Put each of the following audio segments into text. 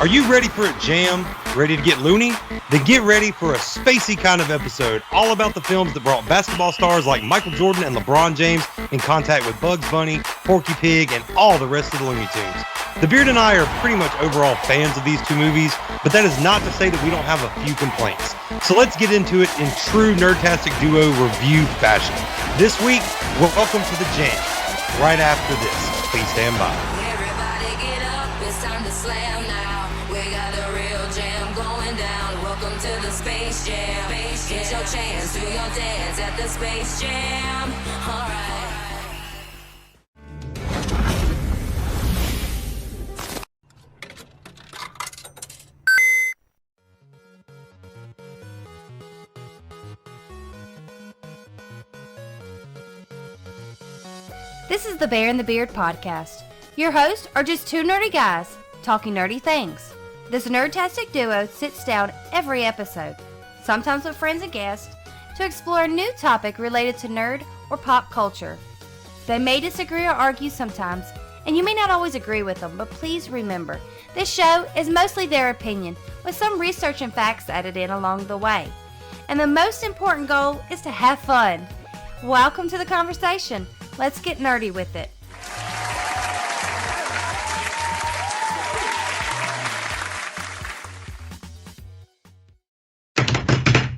Are you ready for a jam? Ready to get loony? Then get ready for a Spacey kind of episode, all about the films that brought basketball stars like Michael Jordan and LeBron James in contact with Bugs Bunny, Porky Pig, and all the rest of the Looney Tunes. The Beard and I are pretty much overall fans of these two movies, but that is not to say that we don't have a few complaints. So let's get into it in true Nerdtastic Duo Review fashion. This week, welcome to the jam. Right after this, please stand by. Everybody get up, it's time to slam now. We got a real jam going down. Welcome to the Space Jam. Get your chance, do your dance at the Space Jam. Alright. This is the Bear and the Beard podcast. Your hosts are just two nerdy guys talking nerdy things. This Nerdtastic duo sits down every episode, sometimes with friends and guests, to explore a new topic related to nerd or pop culture. They may disagree or argue sometimes, and you may not always agree with them, but please remember, this show is mostly their opinion, with some research and facts added in along the way. And the most important goal is to have fun. Welcome to the conversation. Let's get nerdy with it.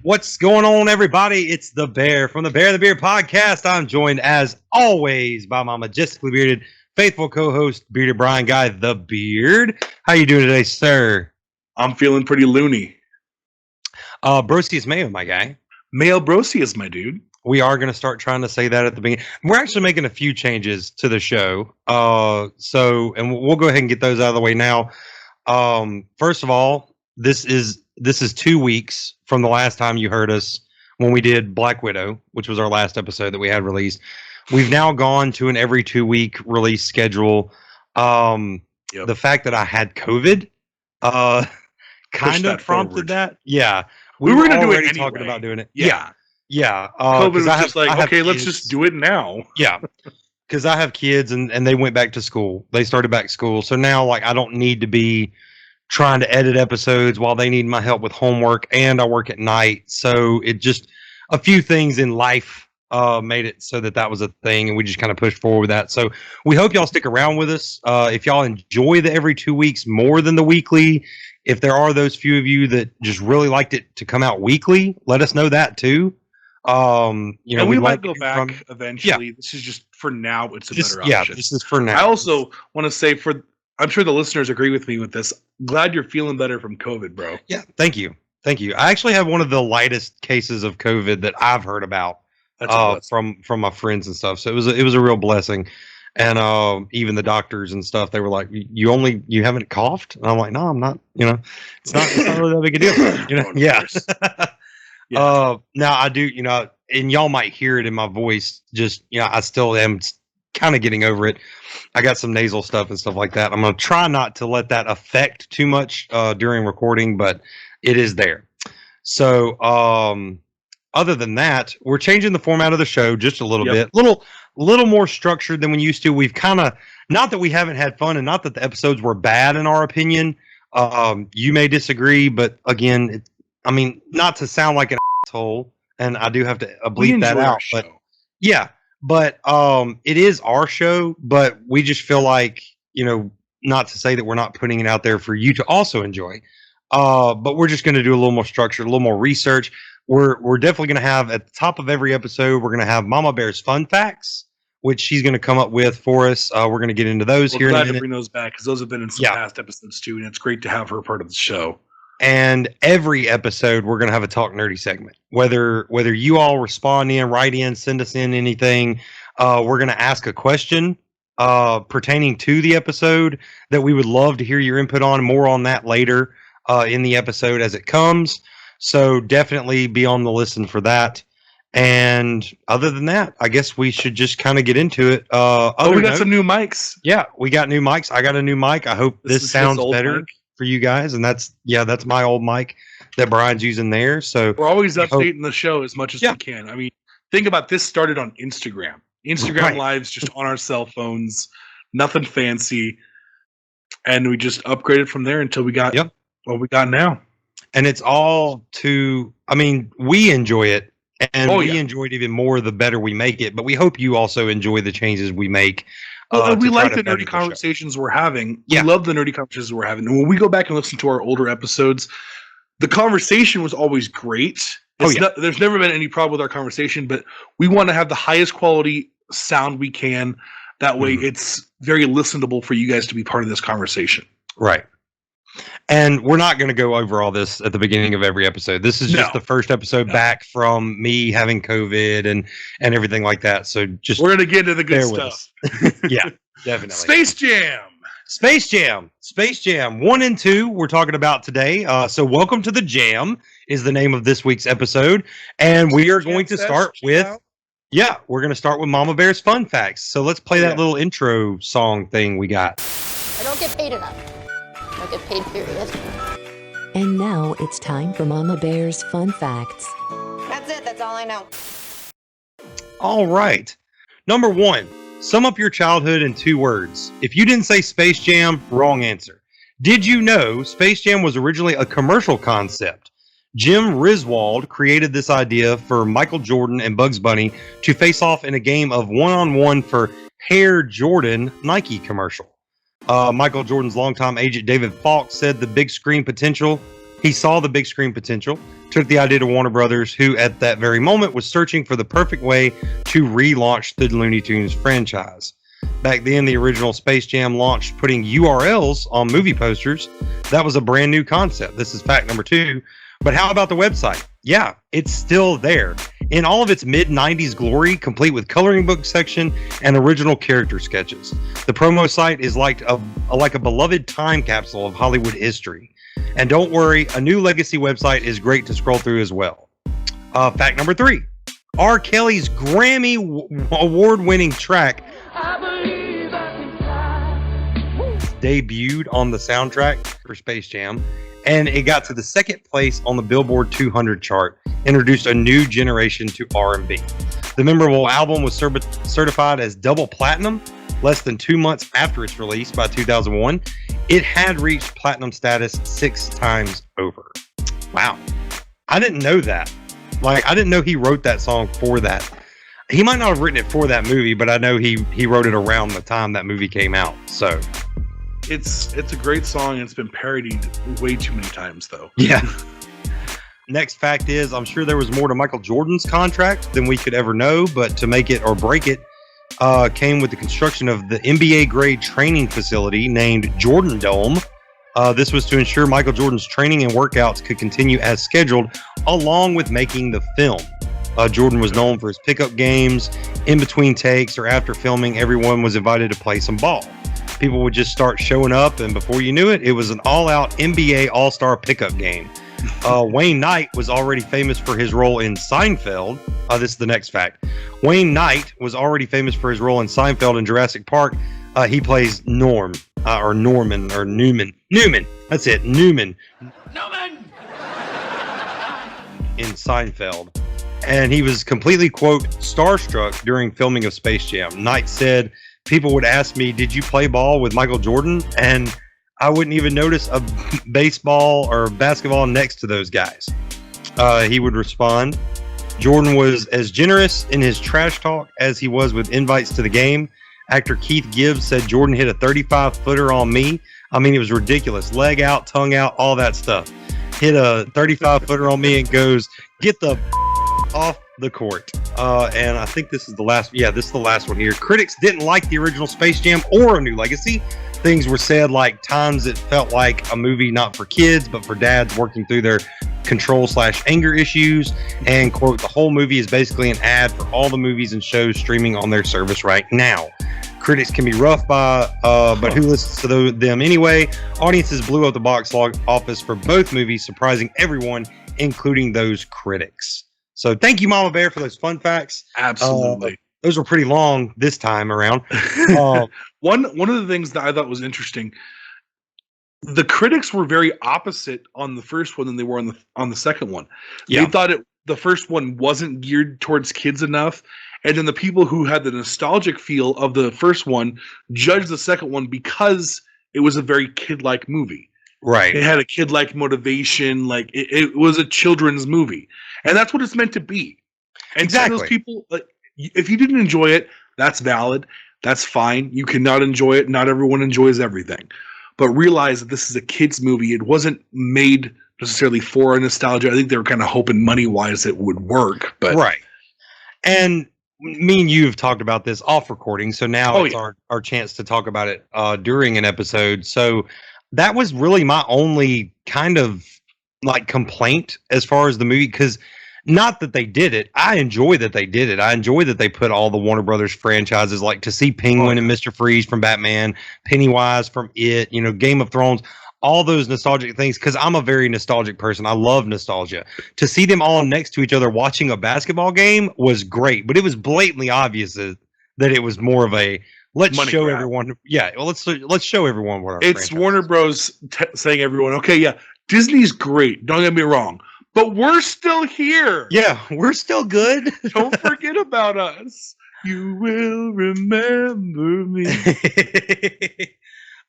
What's going on, everybody? It's the Bear from the Bear and the Beard podcast. I'm joined, as always, by my majestically bearded, faithful co-host, Bearded Brian Guy, the Beard. How you doing today, sir? I'm feeling pretty loony. Brosius Mayo, my guy. Mayo Brosius, my dude. We are going to start trying to say that at the beginning. We're actually making a few changes to the show. And we'll go ahead and get those out of the way now. First of all, this is 2 weeks from the last time you heard us when we did Black Widow, which was our last episode that we had released. We've now gone to an every 2 week release schedule. The fact that I had COVID kind of prompted that. Yeah. We were going to do it anyway. Talking about doing it. Yeah. Yeah. COVID was just like, okay, let's just do it now. Yeah. Because I have kids and they went back to school. They started back school. So now, like, I don't need to be trying to edit episodes while they need my help with homework, and I work at night. So it just, a few things in life made it so that was a thing, and we just kind of pushed forward with that. So we hope y'all stick around with us. If y'all enjoy the every 2 weeks more than the weekly, if there are those few of you that just really liked it to come out weekly, let us know that too. We might go back eventually. Yeah. This is just for now. It's a better option. Yeah, this is for now. I also want to say, I'm sure the listeners agree with me with this. Glad you're feeling better from COVID, bro. Yeah, thank you. I actually have one of the lightest cases of COVID that I've heard about from my friends and stuff. So it was a real blessing. And even the doctors and stuff, they were like, you haven't coughed? And I'm like, no, I'm not. It's not really that big a deal. Yeah. Yeah. Now I do, and y'all might hear it in my voice. Just, I still am kind of getting over it. I got some nasal stuff and stuff like that. I'm going to try not to let that affect too much during recording, but it is there. So, other than that, we're changing the format of the show just a little bit, little more structured than we used to. We've kind of, not that we haven't had fun and not that the episodes were bad in our opinion. You may disagree, but again, not to sound like an asshole, and I do have to bleep that out, but yeah, but it is our show, but we just feel like, not to say that we're not putting it out there for you to also enjoy, but we're just going to do a little more structure, a little more research. We're definitely going to have, at the top of every episode, we're going to have Mama Bear's fun facts, which she's going to come up with for us. We're going to get into those here in a minute. Glad to bring those back, because those have been in some past episodes too, and it's great to have her part of the show. And every episode, we're going to have a Talk Nerdy segment. Whether you all respond in, write in, send us in anything, we're going to ask a question pertaining to the episode that we would love to hear your input on. More on that later in the episode as it comes. So definitely be on the listen for that. And other than that, I guess we should just kind of get into it. We got some new mics. Yeah, we got new mics. I got a new mic. I hope this sounds better. Mic for you guys, and that's my old mic that Brian's using there. So we're always updating the show as much as we can. Think about this. Started on Instagram Lives, just on our cell phones, nothing fancy. and we just upgraded from there until we got what we got now. And it's all we enjoy it, and we enjoy it even more the better we make it. But we hope you also enjoy the changes we make. We like the nerdy conversations we're having. We love the nerdy conversations we're having. And when we go back and listen to our older episodes, the conversation was always great. There's never been any problem with our conversation, but we want to have the highest quality sound we can. That way it's very listenable for you guys to be part of this conversation. Right. And we're not going to go over all this at the beginning of every episode. This is just the first episode back from me having COVID and everything like that. So we're going to get into the good stuff. Yeah, definitely. Space Jam 1 and 2 we're talking about today. So welcome to the Jam is the name of this week's episode. And we are going to start with, we're going to start with Mama Bear's Fun Facts. So let's play that little intro song thing we got. I don't get paid enough. I don't get paid, period. And now it's time for Mama Bear's Fun Facts. That's it. That's all I know. All right. Number 1. Sum up your childhood in 2 words. If you didn't say Space Jam, wrong answer. Did you know Space Jam was originally a commercial concept? Jim Riswold created this idea for Michael Jordan and Bugs Bunny to face off in a game of one-on-one for Hair Jordan Nike commercial. Michael Jordan's longtime agent David Falk said he saw the big screen potential, took the idea to Warner Brothers, who at that very moment was searching for the perfect way to relaunch the Looney Tunes franchise. Back then, the original Space Jam launched putting URLs on movie posters. That was a brand new concept. This is fact number 2. But how about the website? Yeah, it's still there. In all of its mid-90s glory, complete with coloring book section and original character sketches. The promo site is like a beloved time capsule of Hollywood history. And don't worry, a new legacy website is great to scroll through as well. Fact number 3. R. Kelly's Grammy award-winning track debuted on the soundtrack for Space Jam, and it got to the 2nd place on the Billboard 200 chart, introduced a new generation to R&B. The memorable album was certified as double platinum less than 2 months after its release by 2001. It had reached platinum status 6 times over. Wow. I didn't know that. I didn't know he wrote that song for that. He might not have written it for that movie, but I know he wrote it around the time that movie came out. So it's a great song, and it's been parodied way too many times, though. Yeah. Next fact is, I'm sure there was more to Michael Jordan's contract than we could ever know, but to make it or break it, came with the construction of the NBA-grade training facility named Jordan Dome. This was to ensure Michael Jordan's training and workouts could continue as scheduled, along with making the film. Jordan was known for his pickup games. In between takes or after filming, everyone was invited to play some ball. People would just start showing up, and before you knew it, it was an all-out NBA All-Star pickup game. Wayne Knight was already famous for his role in Seinfeld. This is the next fact. Wayne Knight was already famous for his role in Seinfeld and Jurassic Park. He plays Norman. That's it, Newman. In Seinfeld. And he was completely, quote, starstruck during filming of Space Jam. Knight said, people would ask me, did you play ball with Michael Jordan? And I wouldn't even notice a baseball or basketball next to those guys. He would respond, Jordan was as generous in his trash talk as he was with invites to the game. Actor Keith Gibbs said Jordan hit a 35-footer on me. I mean, it was ridiculous. Leg out, tongue out, all that stuff. Hit a 35-footer on me and goes, get the off the court. And I think this is the last. Yeah, this is the last one here. Critics didn't like the original Space Jam or A New Legacy. Things were said like times it felt like a movie not for kids, but for dads working through their control/anger issues. And, quote, the whole movie is basically an ad for all the movies and shows streaming on their service right now. Critics can be rough but who listens to them anyway? Audiences blew up the box office for both movies, surprising everyone, including those critics. So thank you, Mama Bear, for those fun facts. Absolutely. Those were pretty long this time around. One of the things that I thought was interesting, the critics were very opposite on the first one than they were on the second one. Yeah. They thought the first one wasn't geared towards kids enough, and then the people who had the nostalgic feel of the first one judged the second one because it was a very kid-like movie. Right. It had a kid-like motivation. Like it was a children's movie, and that's what it's meant to be. And exactly. Those people, like, if you didn't enjoy it, that's valid. That's fine. You cannot enjoy it. Not everyone enjoys everything, but realize that this is a kids' movie. It wasn't made necessarily for a nostalgia. I think they were kind of hoping money-wise it would work. But right. And me and you have talked about this off recording, so now it's our chance to talk about it during an episode. So that was really my only kind of like complaint as far as the movie, because not that they did it. I enjoy that they did it. I enjoy that they put all the Warner Brothers franchises, like to see Penguin and Mr. Freeze from Batman, Pennywise from It, Game of Thrones, all those nostalgic things, because I'm a very nostalgic person. I love nostalgia. To see them all next to each other watching a basketball game was great, but it was blatantly obvious that it was more of a let's money show grab. Everyone. Yeah, well, let's show everyone what our it's Warner Bros. Saying everyone, okay, yeah, Disney's great. Don't get me wrong, but we're still here. Yeah, we're still good. Don't forget about us. You will remember me.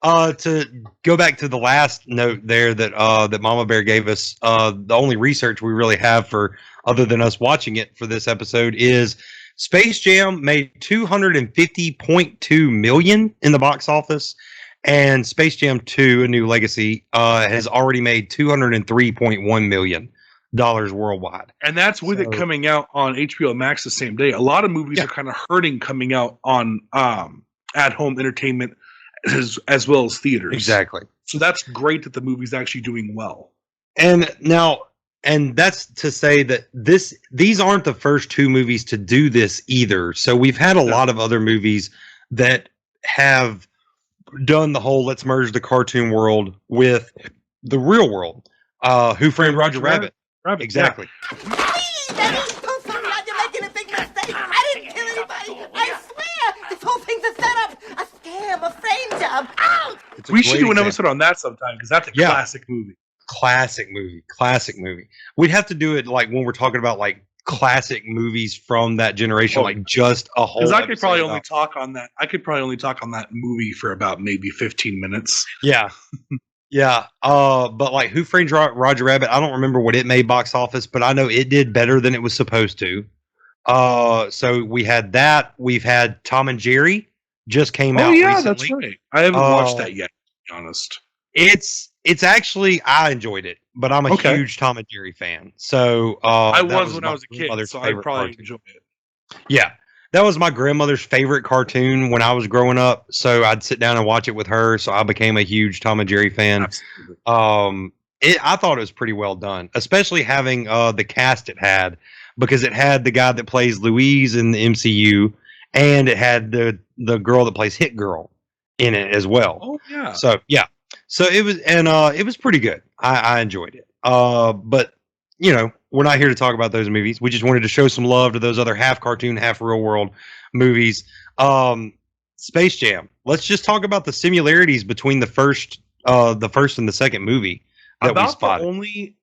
To go back to the last note there that Mama Bear gave us, the only research we really have for other than us watching it for this episode is Space Jam made $250.2 million in the box office, and Space Jam 2: A New Legacy has already made $203.1 million worldwide. And that's with it coming out on HBO Max the same day. A lot of movies are kind of hurting coming out on at-home entertainment as well as theaters. Exactly. So that's great that the movie's actually doing well. And that's to say that these aren't the first two movies to do this either. So we've had a lot of other movies that have done the whole let's merge the cartoon world with the real world. Who Framed Roger Rabbit? Exactly. Daddy, don't sorry, you're making a big mistake. I didn't kill anybody. I swear, this whole thing's a setup, a scam, a frame job. Ow! We should do an episode on that sometime because that's a classic movie. Classic movie. We'd have to do it like when we're talking about like classic movies from that generation, like just a whole. Because I could probably only talk on that. I could probably only talk on that movie for about maybe 15 minutes. Yeah. Yeah, but like Who Framed Roger Rabbit, I don't remember what it made box office, but I know it did better than it was supposed to. So we had that. We've had Tom and Jerry just came out recently. That's right. I haven't watched that yet, to be honest. It's actually, I enjoyed it, but I'm a huge Tom and Jerry fan. So I was when I was a kid, so I probably enjoyed it. Yeah. That was my grandmother's favorite cartoon when I was growing up, so I'd sit down and watch it with her. So I became a huge Tom and Jerry fan. Absolutely. I thought it was pretty well done, especially having the cast it had, because it had the guy that plays Louise in the MCU, and it had the girl that plays Hit Girl in it as well. Oh yeah. So it was, and it was pretty good. I enjoyed it. But we're not here to talk about those movies. We just wanted to show some love to those other half cartoon, half real world movies. Space Jam. Let's just talk about the similarities between the first and the second movie that we spotted. The only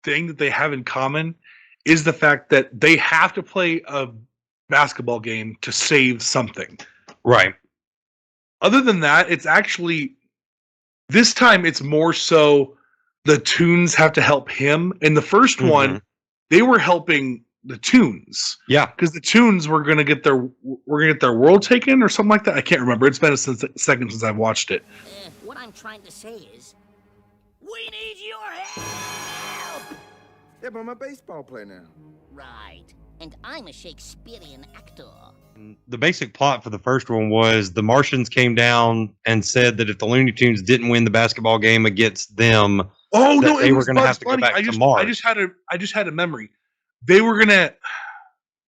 thing that they have in common is the fact that they have to play a basketball game to save something. Right. Other than that, it's actually this time it's more so the Toons have to help him. In the first one, they were helping the Toons. Yeah, because the Toons were going to get their world taken or something like that. I can't remember. It's been a second since I've watched it. What I'm trying to say is, we need your help. Yeah, but I'm a baseball player now. Right, and I'm a Shakespearean actor. The basic plot for the first one was the Martians came down and said that if the Looney Tunes didn't win the basketball game against them, they were going to have to go back to Mars. I just had a memory. They were going to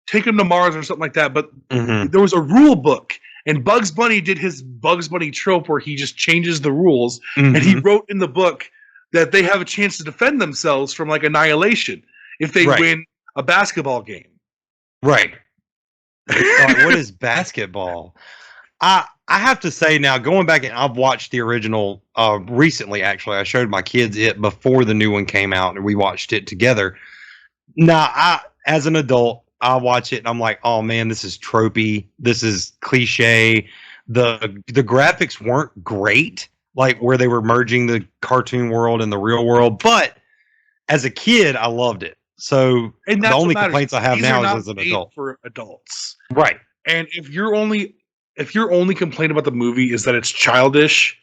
take them to Mars or something like that, but there was a rule book, and Bugs Bunny did his Bugs Bunny trope where he just changes the rules, and he wrote in the book that they have a chance to defend themselves from like annihilation if they win a basketball game. Right. What is basketball? I have to say now, going back, and I've watched the original recently. Actually, I showed my kids it before the new one came out, and we watched it together. Now, as an adult, I watch it and I'm like, oh man, this is tropey. This is cliche. The graphics weren't great. like where they were merging the cartoon world and the real world. But as a kid, I loved it. So the only complaints I have now is as an adult. For adults, right? And if your only complaint about the movie is that it's childish,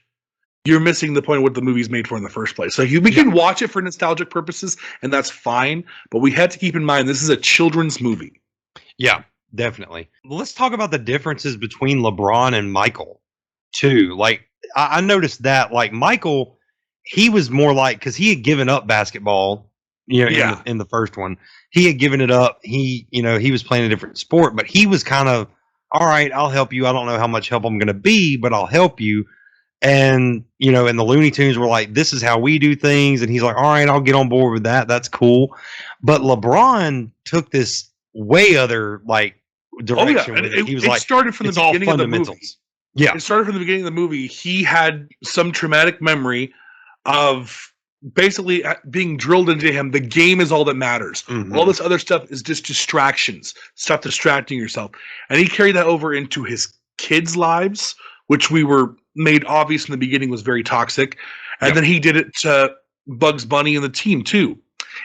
you're missing the point of what the movie's made for in the first place. So we can watch it for nostalgic purposes, and that's fine. But we had to keep in mind this is a children's movie. Yeah, definitely. Let's talk about the differences between LeBron and Michael, too. Like, I noticed that, like, Michael, he was more like, because he had given up basketball, in the first one. He had given it up. He was playing a different sport, but he was kind of, all right, I'll help you. I don't know how much help I'm going to be, but I'll help you. And, and the Looney Tunes were like, this is how we do things. And he's like, all right, I'll get on board with that. That's cool. But LeBron took this way other, like, direction. He was it like, started from the beginning of the movie. Yeah. It started from the beginning of the movie. He had some traumatic memory of basically being drilled into him. The game is all that matters. Mm-hmm. All this other stuff is just distractions. Stop distracting yourself. And he carried that over into his kids' lives, which we were made obvious in the beginning was very toxic. And then he did it to Bugs Bunny and the team too.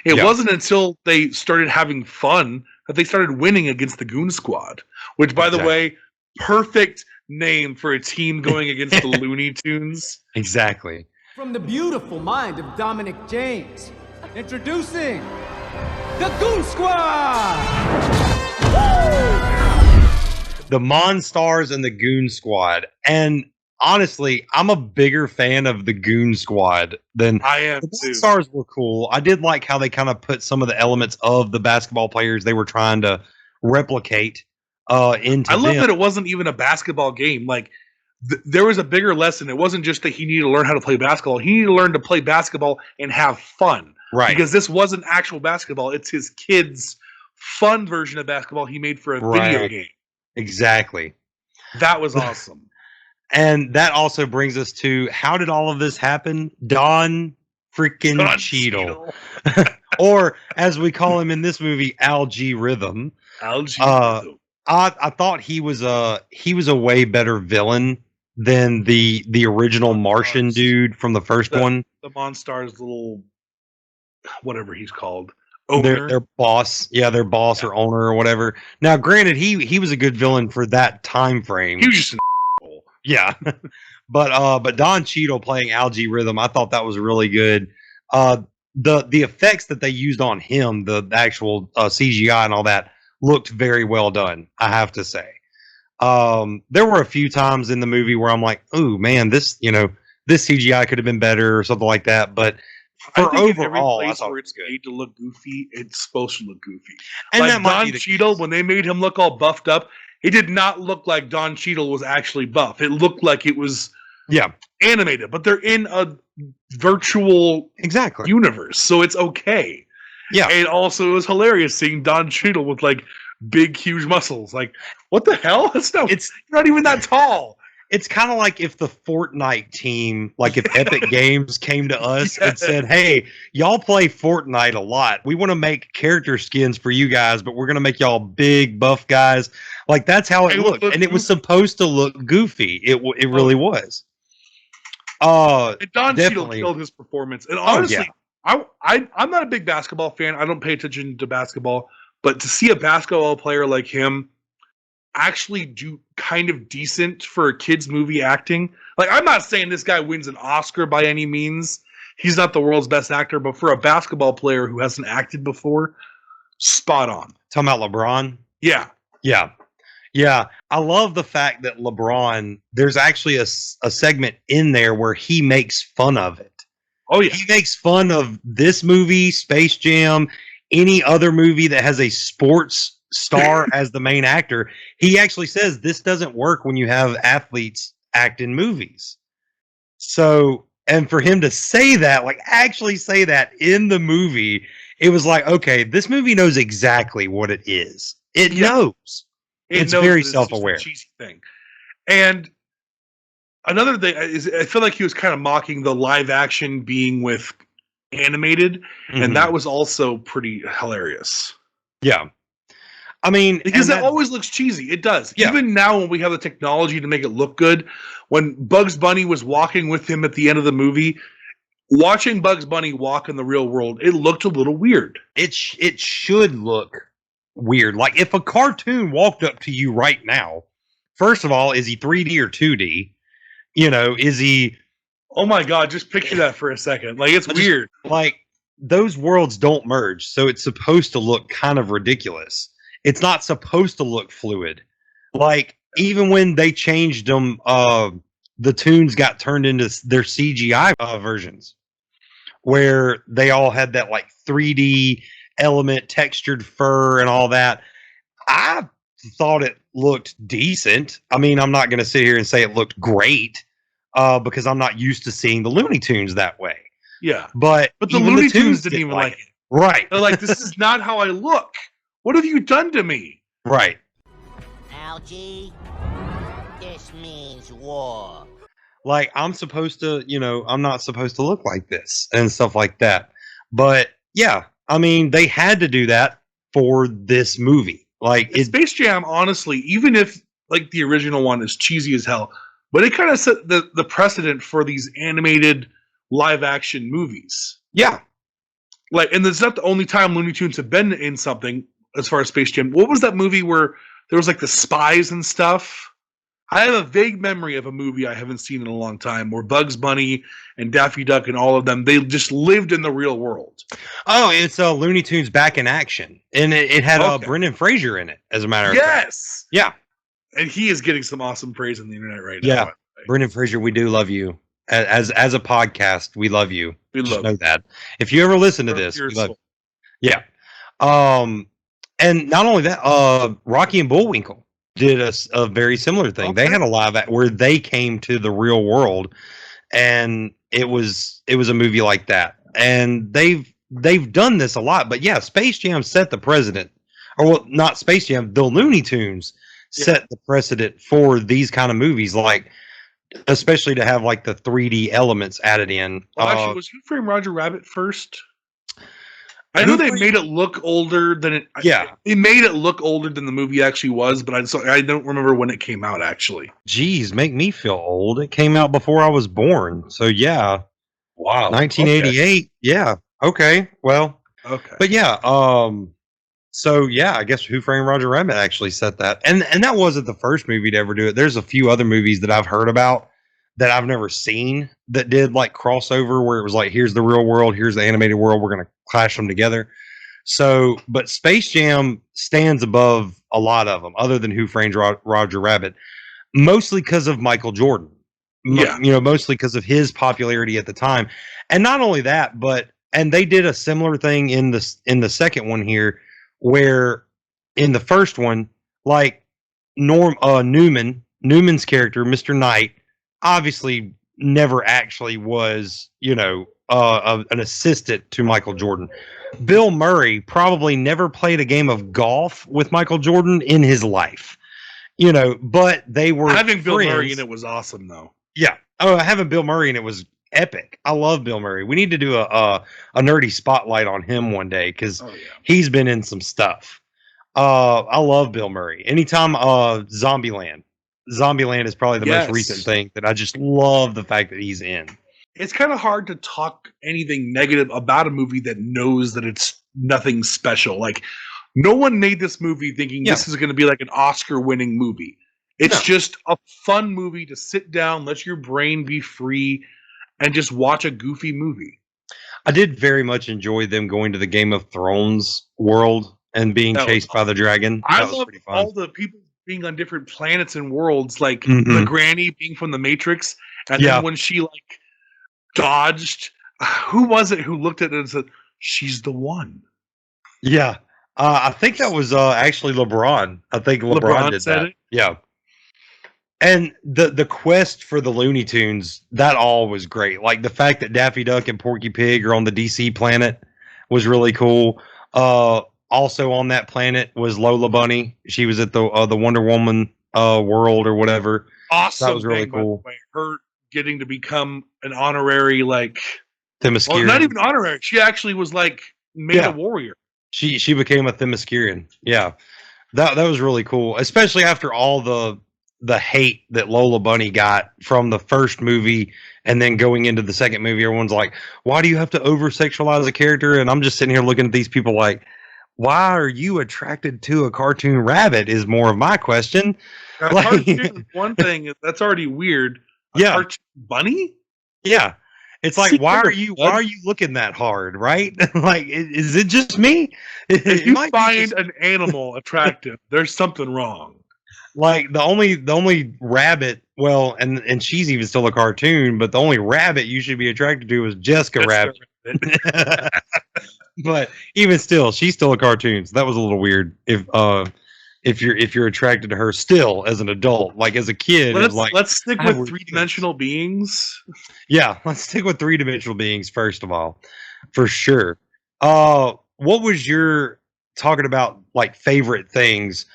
It wasn't until they started having fun that they started winning against the Goon Squad, which, by the way, perfect name for a team going against the Looney Tunes. Exactly. From the beautiful mind of Dominic James, introducing the Goon Squad! The Monstars and the Goon Squad. And honestly, I'm a bigger fan of the Goon Squad than I am. The Monstars were cool. I did like how they kind of put some of the elements of the basketball players they were trying to replicate into. I love that it wasn't even a basketball game. Like there was a bigger lesson. It wasn't just that he needed to learn how to play basketball. He needed to learn to play basketball and have fun. Right. Because this wasn't actual basketball. It's his kid's fun version of basketball he made for a video game. Exactly. That was awesome. And that also brings us to, how did all of this happen? Don freaking Cheadle. Or, as we call him in this movie, Algae Rhythm. Algae Rhythm. I thought he was a way better villain than the original Martian dude from the first one. The Monstars little, whatever he's called. Their boss. Yeah, their boss or owner or whatever. Now, granted, he was a good villain for that time frame. He was just an asshole. Yeah. But Don Cheadle playing Algae Rhythm, I thought that was really good. The effects that they used on him, the actual CGI and all that, looked very well done, I have to say. There were a few times in the movie where I'm like, oh man, this CGI could have been better or something like that. But for overall, I thought it's made to look goofy, it's supposed to look goofy. And like that might Don Cheadle, when they made him look all buffed up, it did not look like Don Cheadle was actually buff. It looked like it was animated, but they're in a virtual universe, so it's okay. Yeah. And also it was hilarious seeing Don Cheadle with like big, huge muscles. Like, what the hell? It's not even that tall. It's kind of like if the Fortnite team, like if Epic Games came to us and said, hey, y'all play Fortnite a lot. We want to make character skins for you guys, but we're going to make y'all big, buff guys. Like, that's how it looked. And it was supposed to look goofy. It really was. Don Cheadle killed his performance. And honestly, I'm not a big basketball fan. I don't pay attention to basketball. But to see a basketball player like him actually do kind of decent for a kid's movie acting. Like, I'm not saying this guy wins an Oscar by any means. He's not the world's best actor, but for a basketball player who hasn't acted before, spot on. Talking about LeBron? Yeah. Yeah. I love the fact that LeBron, there's actually a segment in there where he makes fun of it. Oh, yeah. He makes fun of this movie, Space Jam, any other movie that has a sports star as the main actor. He actually says this doesn't work when you have athletes act in movies. So, and for him to say that, like actually say that in the movie, it was like, okay, this movie knows exactly what it is. It knows. It's very self-aware. It's just a cheesy thing. And another thing is, I feel like he was kind of mocking the live action being with animated, and that was also pretty hilarious. Yeah. I mean, because that always looks cheesy. It does. Yeah. Even now, when we have the technology to make it look good, when Bugs Bunny was walking with him at the end of the movie, watching Bugs Bunny walk in the real world, it looked a little weird. It should look weird. Like if a cartoon walked up to you right now, first of all, is he 3D or 2D? You know, is he? Oh my God! Just picture that for a second. Like it's weird. Like those worlds don't merge, so it's supposed to look kind of ridiculous. It's not supposed to look fluid. Like even when they changed them, the tunes got turned into their CGI versions, where they all had that like 3D element, textured fur, and all that. I thought it looked decent. I mean, I'm not going to sit here and say it looked great, because I'm not used to seeing the Looney Tunes that way. Yeah, but the Looney Tunes didn't even like it. Right? They're like, this is not how I look. What have you done to me? Right. Algie, this means war. Like I'm supposed to, I'm not supposed to look like this and stuff like that. But yeah, I mean, they had to do that for this movie. Like Space Jam, honestly, even if like the original one is cheesy as hell, but it kind of set the precedent for these animated live action movies. Yeah. Like, and it's not the only time Looney Tunes have been in something as far as Space Jam. What was that movie where there was like the spies and stuff? I have a vague memory of a movie I haven't seen in a long time where Bugs Bunny and Daffy Duck and all of them, they just lived in the real world. Oh, it's Looney Tunes Back in Action. And it had Brendan Fraser in it, as a matter of fact. Yes! Yeah. And he is getting some awesome praise on the internet right now. Yeah. Brendan Fraser, we do love you. As a podcast, we love you. We love know that. If you ever listen to this, we love you. Yeah. And not only that, Rocky and Bullwinkle did a very similar thing. Okay. They had a live where they came to the real world, and it was a movie like that. And they've done this a lot. But yeah, Space Jam set the precedent. Or well, not Space Jam, the Looney Tunes set the precedent for these kind of movies, like especially to have like the 3D elements added in. Well, actually, was Who Framed Roger Rabbit first? I know they made it look older than it. Yeah, they made it look older than the movie actually was, but I don't remember when it came out. Actually, geez, make me feel old. It came out before I was born, so yeah. Wow, 1988. Okay. Yeah. Okay. Well. Okay. But yeah. So yeah, I guess Who Framed Roger Rabbit actually set that, and that wasn't the first movie to ever do it. There's a few other movies that I've heard about that I've never seen that did like crossover where it was like, here's the real world, here's the animated world, we're gonna clash them together. So, but Space Jam stands above a lot of them, other than Who Framed Roger Rabbit, mostly because of Michael Jordan. Mostly because of his popularity at the time, and not only that, and they did a similar thing in the second one here. Where in the first one, like Newman's character, Mr. Knight, obviously never actually was, an assistant to Michael Jordan. Bill Murray probably never played a game of golf with Michael Jordan in his life, but they were having Bill friends. Murray in it was awesome though. Yeah. Oh, having Bill Murray in it was epic. I love Bill Murray. We need to do a nerdy spotlight on him one day because he's been in some stuff. I love Bill Murray. Anytime Zombieland is probably the most recent thing that I just love the fact that he's in. It's kind of hard to talk anything negative about a movie that knows that it's nothing special. Like no one made this movie thinking this is going to be like an Oscar-winning movie. It's just a fun movie to sit down, let your brain be free, and just watch a goofy movie. I did very much enjoy them going to the Game of Thrones world and being chased by the dragon. I love all the people being on different planets and worlds, like the granny being from the Matrix, and then when she like dodged, who was it who looked at it and said, "She's the one"? Yeah, I think that was actually LeBron. I think LeBron did that. Yeah. And the quest for the Looney Tunes, that all was great. Like the fact that Daffy Duck and Porky Pig are on the DC planet was really cool. Also on that planet was Lola Bunny. She was at the Wonder Woman world or whatever. Awesome. That was really cool. Her getting to become an honorary Themyscirian. Well, not even honorary. She actually was made a warrior. She became a Themyscirian. Yeah. That was really cool, especially after all the hate that Lola Bunny got from the first movie, and then going into the second movie, everyone's like, "Why do you have to over sexualize a character?" And I'm just sitting here looking at these people like, "Why are you attracted to a cartoon rabbit?" Is more of my question. Cartoon, one thing that's already weird. Cartoon bunny? Yeah. It's like, why are you looking that hard, right? Like, is it just me? If you find an animal attractive, there's something wrong. Like the only rabbit, well, and she's even still a cartoon, but the only rabbit you should be attracted to is Jessica Rabbit. But even still, she's still a cartoon, so that was a little weird. If you're attracted to her still as an adult, like as a kid, let's stick with three-dimensional beings. Yeah, let's stick with three-dimensional beings first of all, for sure. What was your talking about like favorite things?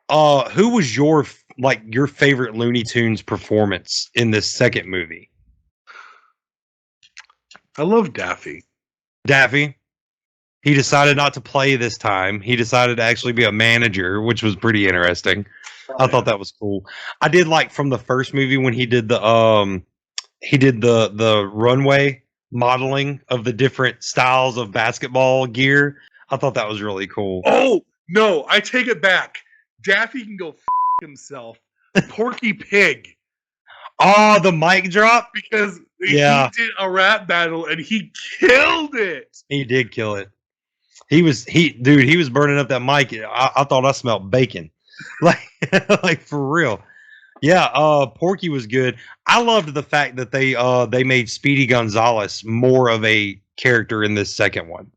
Who was your favorite Looney Tunes performance in this second movie? I love Daffy. Daffy. He decided not to play this time. He decided to actually be a manager, which was pretty interesting. I thought that was cool. I did like from the first movie when he did the runway modeling of the different styles of basketball gear. I thought that was really cool. Oh, no, I take it back. Daffy can go himself. Porky Pig. Oh, the mic drop? Because he did a rap battle and he killed it. He did kill it. He was burning up that mic. I thought I smelled bacon. Like for real. Yeah, Porky was good. I loved the fact that they made Speedy Gonzalez more of a character in this second one.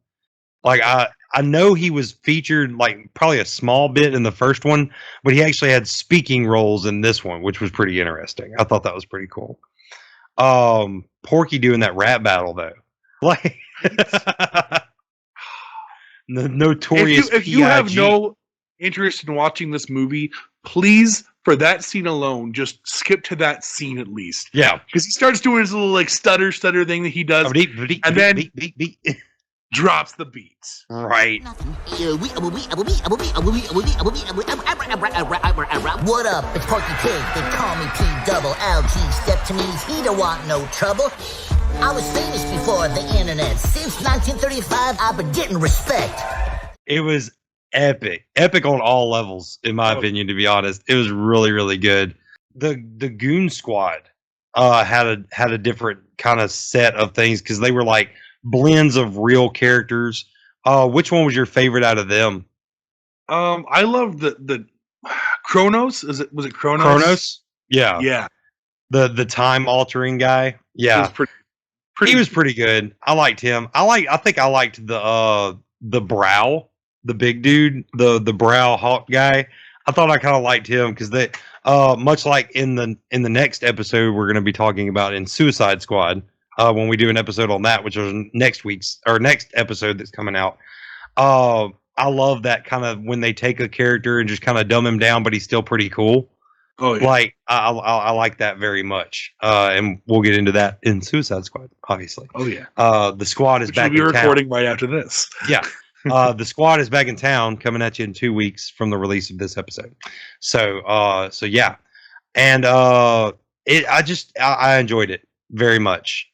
Like I know he was featured like probably a small bit in the first one, but he actually had speaking roles in this one, which was pretty interesting. I thought that was pretty cool. Porky doing that rap battle though. Like the notorious if you have no interest in watching this movie, please, for that scene alone, just skip to that scene at least. Yeah. Because he starts doing his little like stutter thing that he does, and then drops the beats. Right. What up? It's Porky Pig. They call me P-double-L-G. Step to me's he don't want no trouble. I was famous before the internet. Since 1935, I've been getting respect. It was epic. Epic on all levels, in my opinion, to be honest. It was really, really good. The Goon Squad had a different kind of set of things because they were like blends of real characters. Which one was your favorite out of them? I love the Kronos. Was it Kronos? Kronos? Yeah. Yeah. The time altering guy. Yeah. He was pretty good. I liked him. I think I liked the Brow, the big dude, the Brow Hawk guy. I thought I kind of liked him because they much like in the next episode we're going to be talking about in Suicide Squad when we do an episode on that, which is next episode that's coming out. I love that kind of when they take a character and just kind of dumb him down, but he's still pretty cool. Oh, yeah. Like I like that very much, and we'll get into that in Suicide Squad, obviously. Oh yeah. The squad is back. We'll be recording right after this. Yeah. The squad is back in town, coming at you in 2 weeks from the release of this episode. So yeah, and I enjoyed it very much.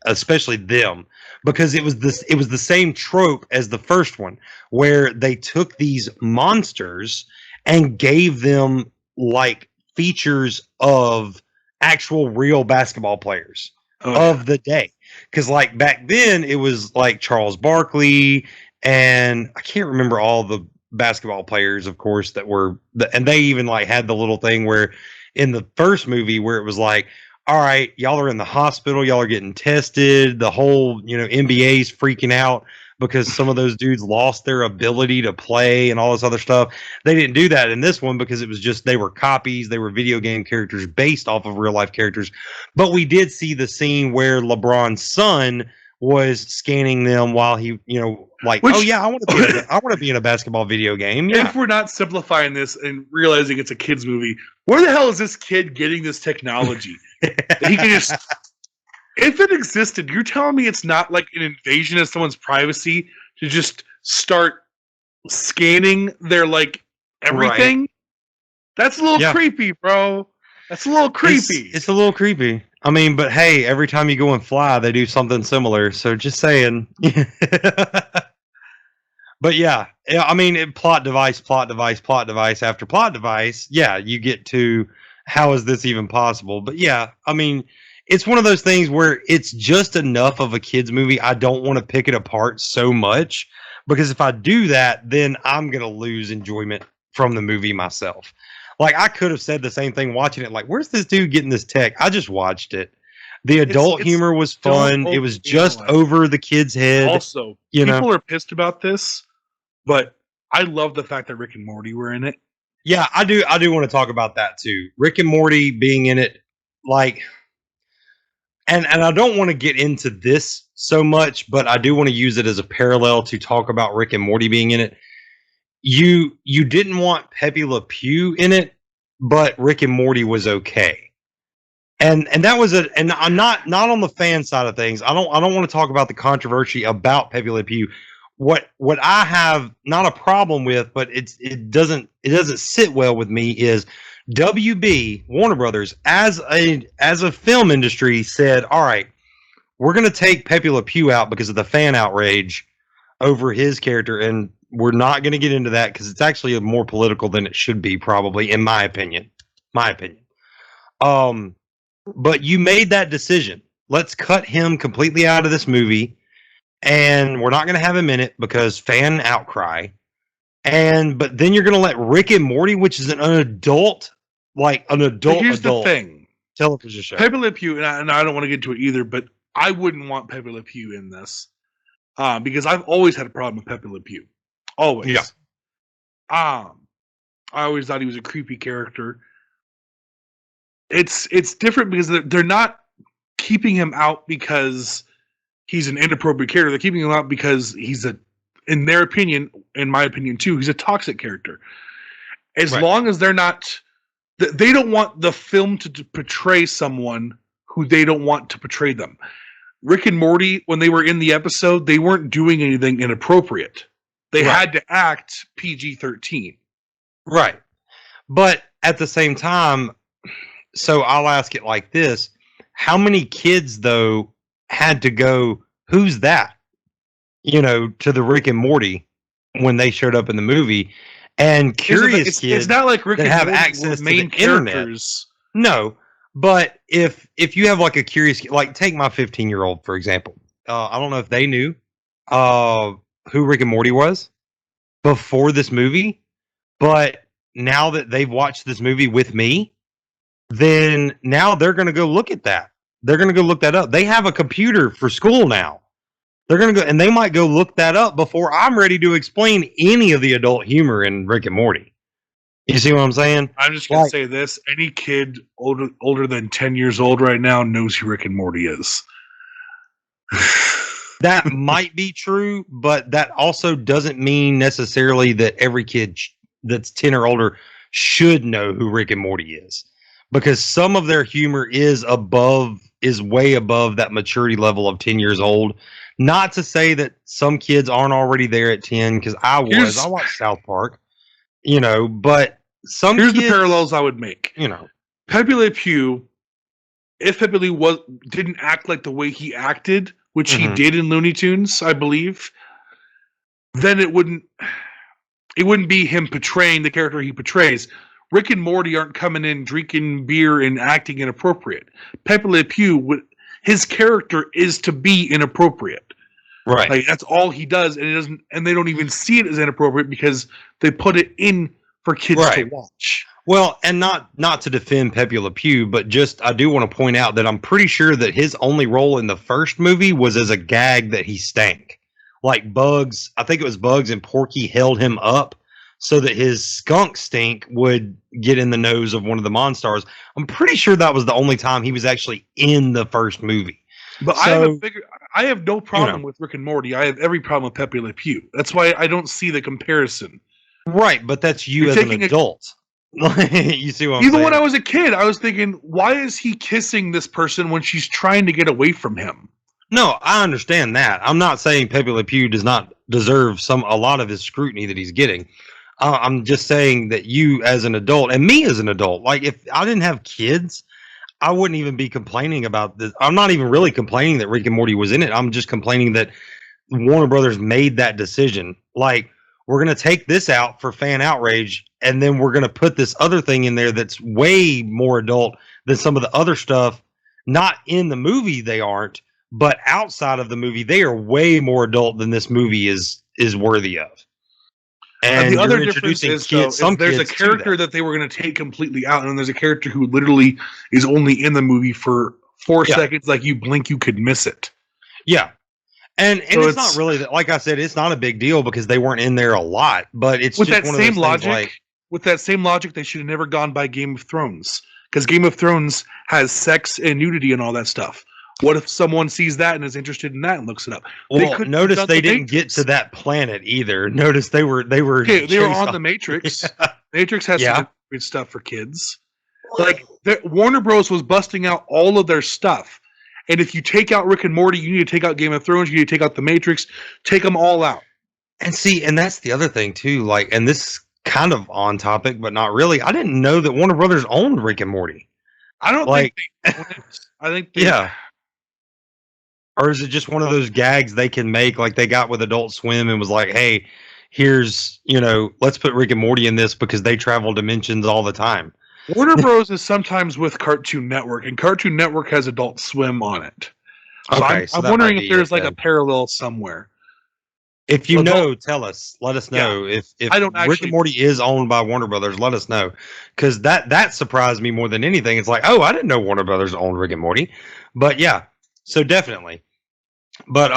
Especially them, because it was the same trope as the first one, where they took these monsters and gave them like features of actual real basketball players of the day. Because like back then it was like Charles Barkley, and I can't remember all the basketball players, of course, that were and they even like had the little thing where in the first movie where it was like, all right, y'all are in the hospital, y'all are getting tested, the whole NBA's freaking out because some of those dudes lost their ability to play and all this other stuff. They didn't do that in this one because it was just they were copies, they were video game characters based off of real life characters. But we did see the scene where LeBron's son was scanning them while he, oh yeah, I want to be in a basketball video game. Yeah. If we're not simplifying this and realizing it's a kid's movie, where the hell is this kid getting this technology? That he can just, if it existed, you're telling me it's not like an invasion of someone's privacy to just start scanning their like everything. Right. That's a little creepy, bro. That's a little creepy. It's a little creepy. I mean, but hey, every time you go and fly, they do something similar. So just saying. But yeah, I mean, plot device after plot device. Yeah, you get to how is this even possible? But yeah, I mean, it's one of those things where it's just enough of a kid's movie. I don't want to pick it apart so much because if I do that, then I'm going to lose enjoyment from the movie myself. Like I could have said the same thing watching it. Like, where's this dude getting this tech? I just watched it. The adult humor was fun. It was just over the kid's head. Also, people are pissed about this, but I love the fact that Rick and Morty were in it. Yeah, I do want to talk about that too. Rick and Morty being in it, like, and I don't want to get into this so much, but I do want to use it as a parallel to talk about Rick and Morty being in it. You didn't want Pepe Le Pew in it, but Rick and Morty was okay. And that was and I'm not on the fan side of things. I don't want to talk about the controversy about Pepe Le Pew. What I have not a problem with, but it doesn't sit well with me is WB Warner Brothers as a film industry said, all right, we're going to take Pepe Le Pew out because of the fan outrage over his character, and we're not going to get into that because it's actually more political than it should be, probably, in my opinion. But you made that decision. Let's cut him completely out of this movie. And we're not going to have him in it because fan outcry. But then you're going to let Rick and Morty, which is an adult. Here's the thing. Television show. Pepe Le Pew, and I don't want to get into it either, but I wouldn't want Pepe Le Pew in this because I've always had a problem with Pepe Le Pew. Always. Yeah. I always thought he was a creepy character. It's different because they're not keeping him out because he's an inappropriate character. They're keeping him out because he's in their opinion, in my opinion too, he's a toxic character. As long as they're not, they don't want the film to portray someone who they don't want to portray them. Rick and Morty, when they were in the episode, they weren't doing anything inappropriate. They had to act PG-13. Right. But at the same time, so I'll ask it like this. How many kids, though, had to go, who's that? To the Rick and Morty when they showed up in the movie. And curious kids it's not like Rick that and have Morty access to main the internet. No, but if you have like a curious, like take my 15-year-old, for example. I don't know if they knew who Rick and Morty was before this movie, but now that they've watched this movie with me, then now they're going to go look at that. They're going to go look that up. They have a computer for school now. They're going to go, and they might go look that up before I'm ready to explain any of the adult humor in Rick and Morty. You see what I'm saying? I'm just going to say this. Any kid older than 10 years old right now knows who Rick and Morty is. That might be true, but that also doesn't mean necessarily that every kid that's 10 or older should know who Rick and Morty is. Because some of their humor is way above that maturity level of 10 years old. Not to say that some kids aren't already there at 10, because I watched South Park, but some Here's kids, the parallels I would make. Pepe Le Pew, if Pepe Le didn't act like the way he acted, which he did in Looney Tunes, I believe, then it wouldn't be him portraying the character he portrays. Rick and Morty aren't coming in drinking beer and acting inappropriate. Pepe Le Pew, his character is to be inappropriate. Right. Like that's all he does, and they don't even see it as inappropriate because they put it in for kids to watch. Well, and not to defend Pepe Le Pew, but just I do want to point out that I'm pretty sure that his only role in the first movie was as a gag that he stank. Like Bugs, I think it was Bugs and Porky held him up so that his skunk stink would get in the nose of one of the Monstars. I'm pretty sure that was the only time he was actually in the first movie. But so, I have no problem with Rick and Morty. I have every problem with Pepe Le Pew. That's why I don't see the comparison. Right, but that's you as an adult. You see what I'm saying? Even when I was a kid, I was thinking, why is he kissing this person when she's trying to get away from him? No, I understand that. I'm not saying Pepe Le Pew does not deserve a lot of his scrutiny that he's getting. I'm just saying that you as an adult and me as an adult, like if I didn't have kids, I wouldn't even be complaining about this. I'm not even really complaining that Rick and Morty was in it. I'm just complaining that Warner Brothers made that decision. Like, we're going to take this out for fan outrage, and then we're going to put this other thing in there that's way more adult than some of the other stuff. Not in the movie, they aren't, but outside of the movie, they are way more adult than this movie is worthy of. And the other difference is, there's a character that they were going to take completely out, and then there's a character who literally is only in the movie for 4 seconds. Like, you blink, you could miss it. Yeah. And so it's not really that, like I said, it's not a big deal because they weren't in there a lot, but it's with just that one of same those logic. like, with that same logic, they should have never gone by Game of Thrones, because Game of Thrones has sex and nudity and all that stuff. What if someone sees that and is interested in that and looks it up? Well, notice they didn't get to that planet either. Notice they were okay, they were on the Matrix. Yeah. Matrix has some good stuff for kids. Like, Warner Bros. Was busting out all of their stuff. And if you take out Rick and Morty, you need to take out Game of Thrones, you need to take out the Matrix, take them all out. And see, and that's the other thing too, like, and this is kind of on topic, but not really. I didn't know that Warner Brothers owned Rick and Morty. I don't think they own it. I think yeah. Or is it just one of those gags they can make, like they got with Adult Swim and was like, hey, here's, let's put Rick and Morty in this because they travel dimensions all the time. Warner Bros. Is sometimes with Cartoon Network, and Cartoon Network has Adult Swim on it. So I'm wondering if there's like a parallel somewhere. If you know, tell us. Let us know. Yeah. If I don't Rick and Morty is owned by Warner Brothers, let us know. Because that surprised me more than anything. It's like, oh, I didn't know Warner Brothers owned Rick and Morty. But yeah, so definitely. But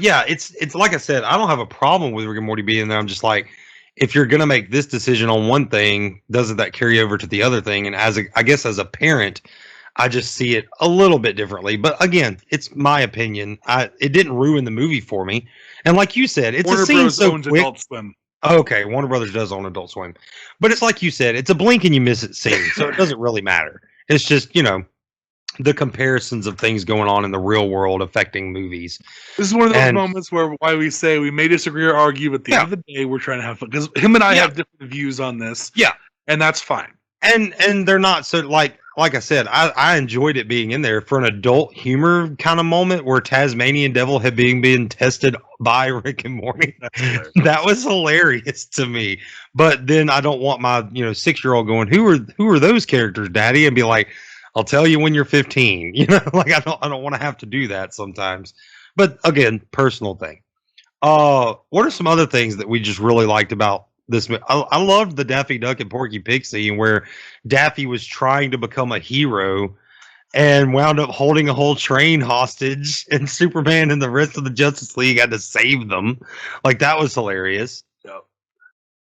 yeah, it's like I said, I don't have a problem with Rick and Morty being there. I'm just like, if you're gonna make this decision on one thing, doesn't that carry over to the other thing? And I guess as a parent, I just see it a little bit differently. But again, it's my opinion. It didn't ruin the movie for me. And like you said, it's a scene Bros. So owns quick. Adult Swim. Okay, Warner Brothers does own Adult Swim, but it's like you said, it's a blink and you miss it scene, so it doesn't really matter. It's just the comparisons of things going on in the real world affecting movies. This is one of those moments why we say we may disagree or argue, but at the end of the day, we're trying to have fun. Because him and I have different views on this. Yeah. And that's fine. And they're not so like I said, I enjoyed it being in there for an adult humor kind of moment where Tasmanian Devil had being tested by Rick and Morty. That was hilarious to me. But then I don't want my 6-year-old going, who are those characters, Daddy? And be like, I'll tell you when you're 15. Like I don't want to have to do that sometimes. But again, personal thing. What are some other things that we just really liked about this? I loved the Daffy Duck and Porky Pig scene where Daffy was trying to become a hero and wound up holding a whole train hostage, and Superman and the rest of the Justice League had to save them. Like, that was hilarious. Yeah.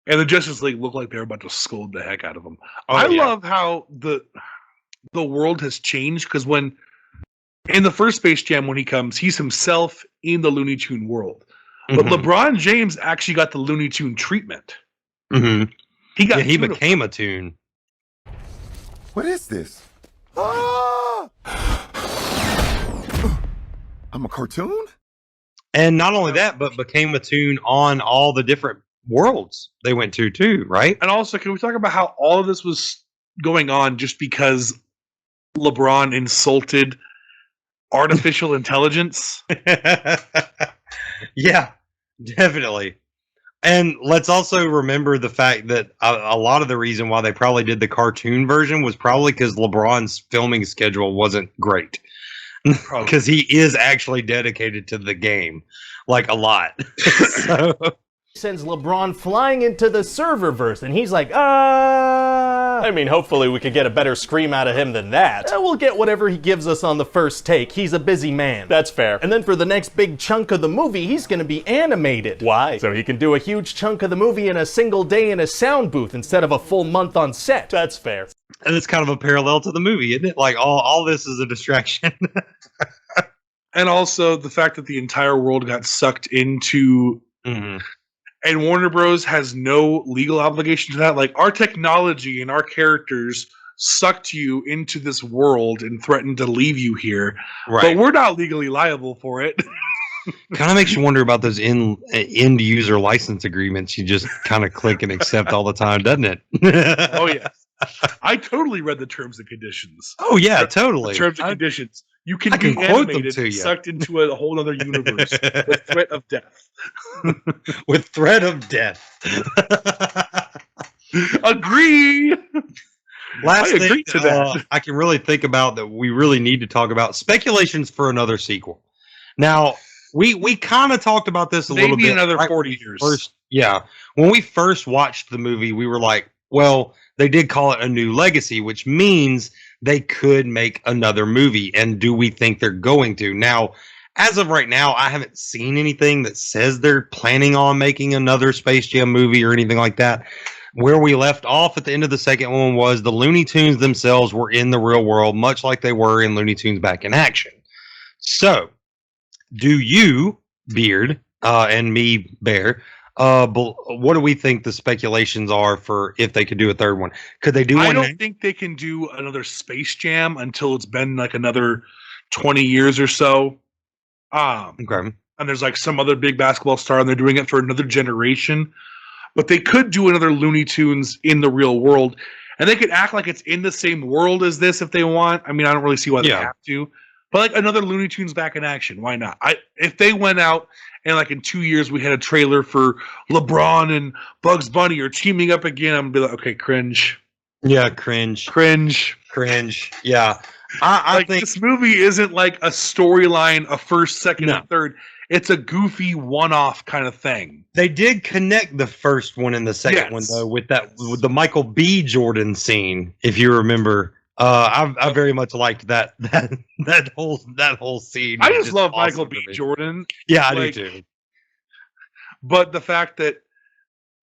And the Justice League looked like they were about to scold the heck out of them. I love how the world has changed, because when in the first Space Jam, when he comes, he's himself in the Looney Tune world. But LeBron James actually got the Looney Tune treatment. Mm-hmm. He became a tune. What is this? Ah! I'm a cartoon? And not only that, but became a tune on all the different worlds they went to too, right? And also, can we talk about how all of this was going on just because LeBron insulted artificial intelligence? Yeah, definitely. And let's also remember the fact that a lot of the reason why they probably did the cartoon version was probably because LeBron's filming schedule wasn't great. Because he is actually dedicated to the game, like a lot. So sends LeBron flying into the serververse, and he's like, I mean, hopefully we could get a better scream out of him than that. We'll get whatever he gives us on the first take. He's a busy man. That's fair. And then for the next big chunk of the movie, he's gonna be animated. Why? So he can do a huge chunk of the movie in a single day in a sound booth instead of a full month on set. That's fair. And it's kind of a parallel to the movie, isn't it? Like, all this is a distraction. And also the fact that the entire world got sucked into... Mm-hmm. And Warner Bros. Has no legal obligation to that. Like, our technology and our characters sucked you into this world and threatened to leave you here. Right. But we're not legally liable for it. kind of makes you wonder about those end user license agreements. You just kind of click and accept all the time, doesn't it? Oh yeah, I totally read the terms and conditions. Oh yeah, totally. The terms and conditions. You can I be can quote them animated, to you. sucked into a whole other universe with threat of death. With threat of death. Agree. Last I agree thing to that. I can really think about that we really need to talk about speculations for another sequel. Now we kind of talked about this a little bit. Maybe another right 40 years. When we first watched the movie, we were like, well, they did call it A New Legacy, which means they could make another movie. And do we think they're going to? Now, as of right now, I haven't seen anything that says they're planning on making another Space Jam movie or anything like that. Where we left off at the end of the second one was the Looney Tunes themselves were in the real world, much like they were in Looney Tunes Back in Action. So, do you, Beard, and me, Bear, what do we think the speculations are for if they could do a third one? Could they do one? I don't think they can do another Space Jam until it's been like another 20 years or so. Okay. And there's like some other big basketball star, and they're doing it for another generation. But they could do another Looney Tunes in the real world, and they could act like it's in the same world as this if they want. I mean, I don't really see why they have to. But like another Looney Tunes Back in Action, why not? If they went out and like in 2 years we had a trailer for LeBron and Bugs Bunny or teaming up again, I'm gonna be like, okay, cringe. Yeah, cringe. Yeah. I think this movie isn't like a storyline, a first, second, and third. It's a goofy one-off kind of thing. They did connect the first one and the second one though with the Michael B. Jordan scene, if you remember. I very much liked that whole scene. I just love Michael B. Jordan. Yeah, I do too. But the fact that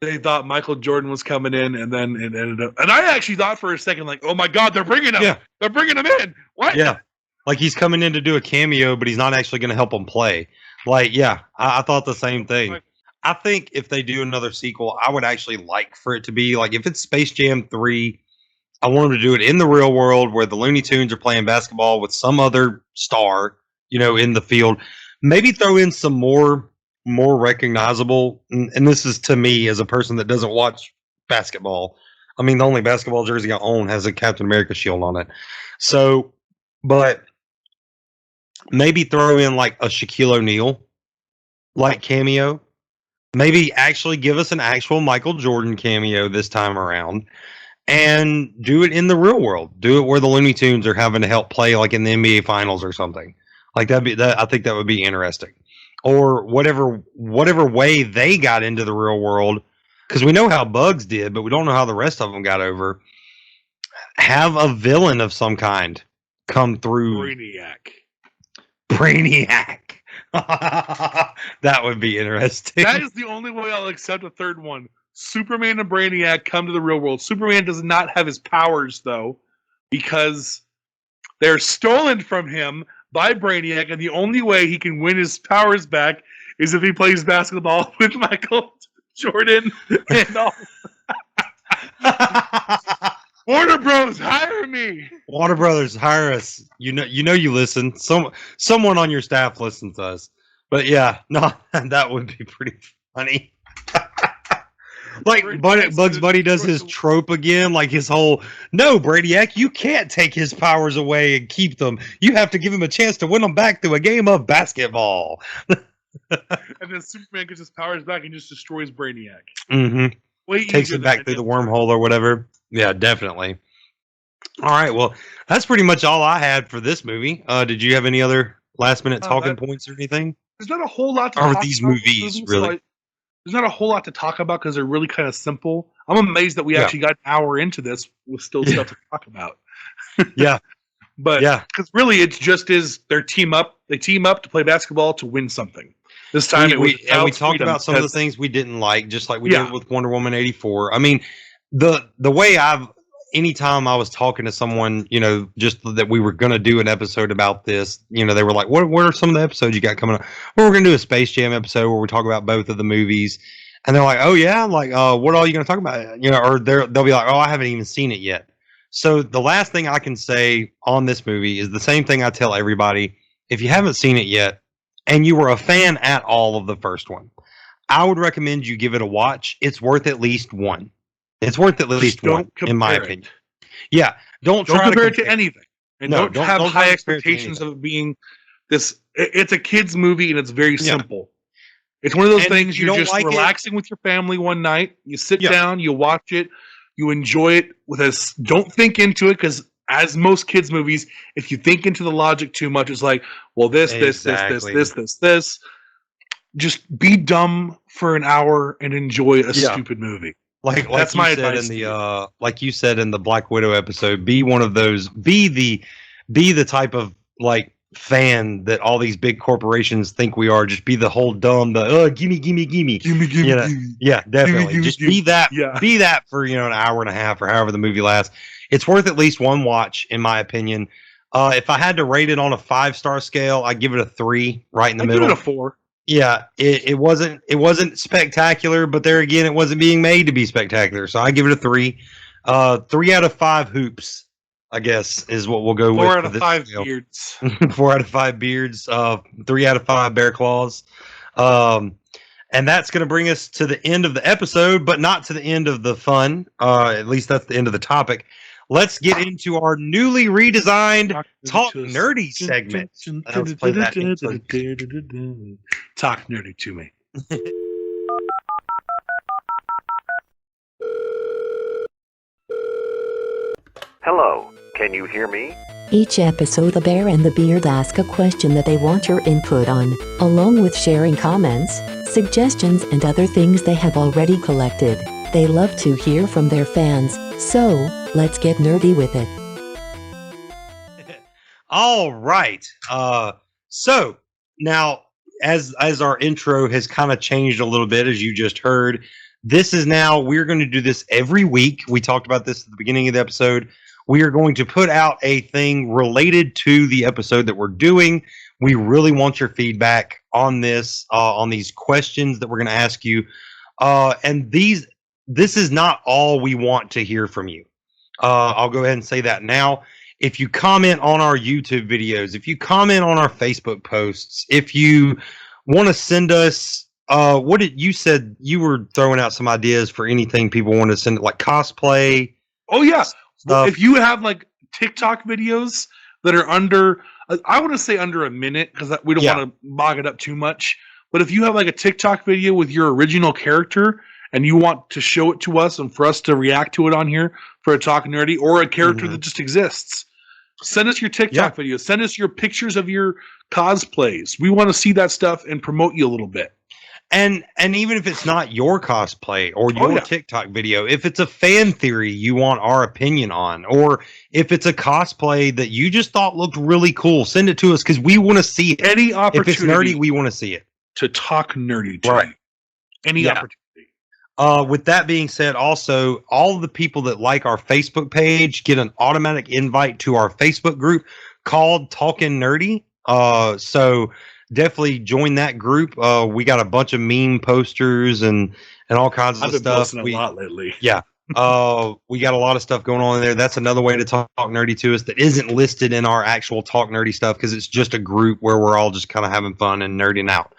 they thought Michael Jordan was coming in, and then it ended up, and I actually thought for a second, like, oh my God, they're bringing him. Yeah. They're bringing him in. What? Yeah. Like he's coming in to do a cameo, but he's not actually going to help him play. Like, yeah, I thought the same thing. I think if they do another sequel, I would actually like for it to be like, if it's Space Jam 3, I want them to do it in the real world where the Looney Tunes are playing basketball with some other star, in the field. Maybe throw in some more recognizable, and this is to me as a person that doesn't watch basketball. I mean, the only basketball jersey I own has a Captain America shield on it. So, but maybe throw in like a Shaquille O'Neal like cameo. Maybe actually give us an actual Michael Jordan cameo this time around. And do it in the real world. Do it where the Looney Tunes are having to help play, like in the NBA Finals or something. Like I think that would be interesting. Or whatever way they got into the real world, because we know how Bugs did, but we don't know how the rest of them got over. Have a villain of some kind come through. Brainiac. That would be interesting. That is the only way I'll accept a third one. Superman and Brainiac come to the real world. Superman does not have his powers, though, because they're stolen from him by Brainiac, and the only way he can win his powers back is if he plays basketball with Michael Jordan and all. Warner Bros. Hire me. Warner Brothers, hire us. You you listen. Someone on your staff listens to us. But yeah, no, that would be pretty funny. Like Bugs Bunny does his trope again, like his whole, no, Brainiac, you can't take his powers away and keep them. You have to give him a chance to win them back through a game of basketball. And then Superman gets his powers back and just destroys Brainiac. Mm-hmm. Takes it back through the wormhole or whatever. Yeah, definitely. All right, well, that's pretty much all I had for this movie. Did you have any other last minute talking points or anything? There's not a whole lot to talk about. These movies, really? There's not a whole lot to talk about because they're really kind of simple. I'm amazed that we actually got an hour into this with still stuff to talk about. Yeah. But because really it's just they team up to play basketball to win something. This time we talked about some of the things we didn't like, just like we did with Wonder Woman 84. I mean, the way anytime I was talking to someone, just that we were going to do an episode about this, they were like, what are some of the episodes you got coming up? Well, we're going to do a Space Jam episode where we talk about both of the movies. And they're like, oh yeah, like, what are you going to talk about? Or they'll be like, oh, I haven't even seen it yet. So the last thing I can say on this movie is the same thing I tell everybody. If you haven't seen it yet and you were a fan at all of the first one, I would recommend you give it a watch. It's worth at least one. It's worth at least one, in my opinion. Yeah, don't compare it to anything, and don't have high expectations of it being this. It's a kids movie, and it's very simple. It's one of those things you're just relaxing with your family one night. You sit down, you watch it, you enjoy it with us. Don't think into it, because as most kids movies, if you think into the logic too much, it's like, well, this. Just be dumb for an hour and enjoy a stupid movie. Like that's my advice. Like you said in the Black Widow episode, be one of those. Be the type of like fan that all these big corporations think we are. Just be the whole dumb, gimme. Yeah, definitely. Just be that. Be that for an hour and a half or however the movie lasts. It's worth at least one watch, in my opinion. If I had to rate it on a 5-star scale, I'd give it a 3, right in the middle. Give it a 4. Yeah, it wasn't spectacular, but there again, it wasn't being made to be spectacular. So I give it a 3. 3 out of 5 hoops, I guess, is what we'll go with. 4 out of 5 beards. 4 out of 5 beards. 3 out of 5 bear claws. And that's going to bring us to the end of the episode, but not to the end of the fun. At least that's the end of the topic. Let's get into our newly redesigned Talk Nerdy segment. Let's play that intro. Talk Nerdy to me. Hello, can you hear me? Each episode, the Bear and the Beard ask a question that they want your input on, along with sharing comments, suggestions, and other things they have already collected. They love to hear from their fans, so let's get nerdy with it. All right. So now, as our intro has kind of changed a little bit, as you just heard, this is now, we're going to do this every week. We talked about this at the beginning of the episode. We are going to put out a thing related to the episode that we're doing. We really want your feedback on this, on these questions that we're going to ask you. And this is not all we want to hear from you. I'll go ahead and say that now. If you comment on our YouTube videos, if you comment on our Facebook posts, if you want to send us, you said you were throwing out some ideas for anything people want to send, like cosplay. Oh yeah. If you have like TikTok videos that are under, I want to say under a minute, because we don't want to bog it up too much. But if you have like a TikTok video with your original character, and you want to show it to us and for us to react to it on here for a Talk Nerdy, or a character that just exists, send us your TikTok videos. Send us your pictures of your cosplays. We want to see that stuff and promote you a little bit. And even if it's not your cosplay or your TikTok video, if it's a fan theory you want our opinion on, or if it's a cosplay that you just thought looked really cool, send it to us, because we want to see it. Any opportunity. If it's nerdy, we want to see it. To talk nerdy to you. Any opportunity. With that being said, also, all of the people that like our Facebook page get an automatic invite to our Facebook group called Talkin' Nerdy. So definitely join that group. We got a bunch of meme posters and all kinds of stuff. I've been posting a lot lately. Yeah. We got a lot of stuff going on in there. That's another way to talk nerdy to us that isn't listed in our actual Talk Nerdy stuff, because it's just a group where we're all just kind of having fun and nerding out.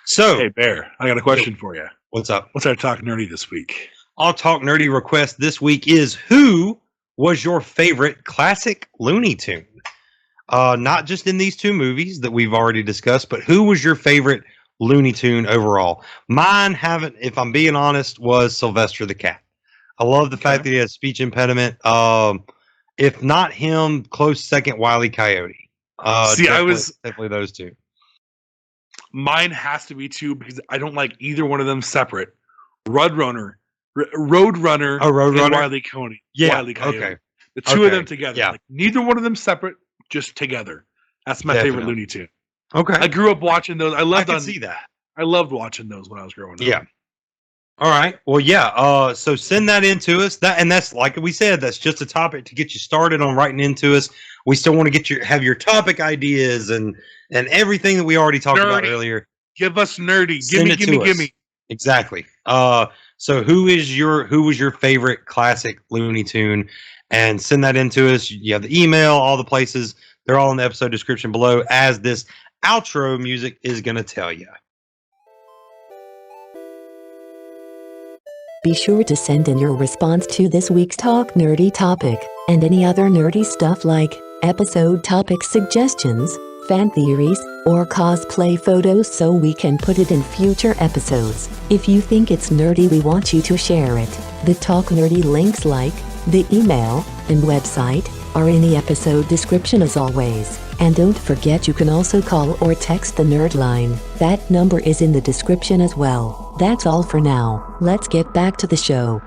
So, hey, Bear, I got a question for you. What's up? What's our Talk Nerdy this week? Our Talk Nerdy request this week is, who was your favorite classic Looney Tune? Not just in these two movies that we've already discussed, but who was your favorite Looney Tune overall? Mine, if I'm being honest, was Sylvester the Cat. I love the fact that he has speech impediment. If not him, close second, Wile E. Coyote. Definitely those two. Mine has to be two, because I don't like either one of them separate. Roadrunner, and Wile E. Coyote. Yeah, Wile E. Coyote. Okay. The two of them together. Yeah. Like, neither one of them separate, just together. That's my favorite Looney Tune. Okay. I grew up watching those. I can see that. I loved watching those when I was growing up. Yeah. All right. Well, yeah. So send that in to us. That's like we said, that's just a topic to get you started on writing into us. We still want to have your topic ideas and everything that we already talked about earlier. Give us nerdy. Gimme. Exactly. So who was your favorite classic Looney Tune? And send that in to us. You have the email, all the places. They're all in the episode description below, as this outro music is going to tell you. Be sure to send in your response to this week's Talk Nerdy topic, and any other nerdy stuff like episode topic suggestions, fan theories, or cosplay photos so we can put it in future episodes. If you think it's nerdy, we want you to share it. The Talk Nerdy links like the email and website are in the episode description as always. And don't forget you can also call or text the Nerd line. That number is in the description as well. That's all for now. Let's get back to the show.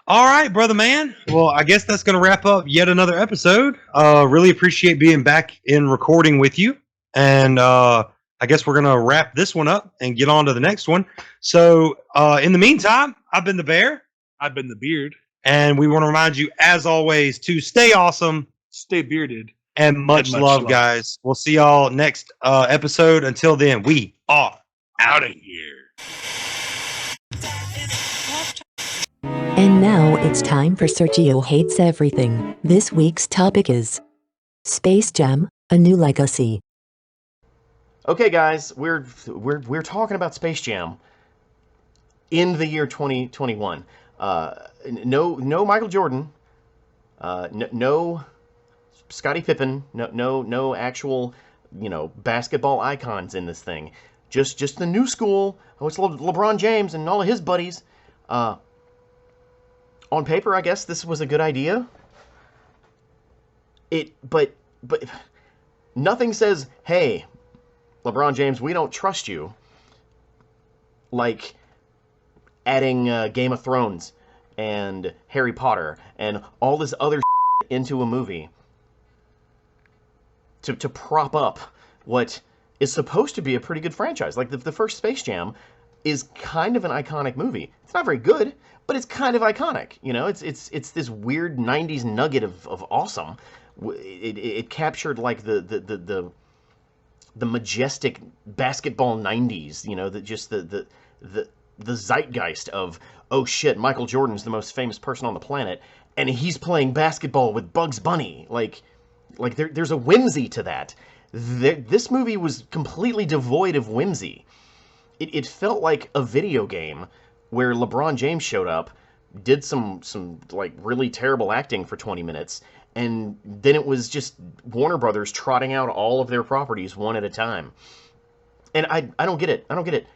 All right, brother man. Well, I guess that's going to wrap up yet another episode. Really appreciate being back in recording with you. And I guess we're going to wrap this one up and get on to the next one. So in the meantime, I've been the Bear. I've been the Beard. And we want to remind you, as always, to stay awesome. Stay bearded. And much love, guys. We'll see y'all next episode. Until then, we are out of here. And now it's time for Sergio Hates Everything. This week's topic is Space Jam: A New Legacy. Okay, guys, we're talking about Space Jam in the year 2021. No Michael Jordan. No Scottie Pippen. No actual basketball icons in this thing. Just the new school. Oh, it's LeBron James and all of his buddies. On paper, I guess this was a good idea. But nothing says, hey, LeBron James, we don't trust you. Like adding Game of Thrones and Harry Potter and all this other into a movie to prop up what is supposed to be a pretty good franchise. Like the first Space Jam is kind of an iconic movie. It's not very good, but it's kind of iconic. It's this weird 90s nugget of awesome. It captured like the majestic basketball 90s, the zeitgeist of, oh shit, Michael Jordan's the most famous person on the planet, and he's playing basketball with Bugs Bunny. Like there's a whimsy to that. This movie was completely devoid of whimsy. It felt like a video game where LeBron James showed up, did some like really terrible acting for 20 minutes, and then it was just Warner Brothers trotting out all of their properties one at a time. And I don't get it. I don't get it.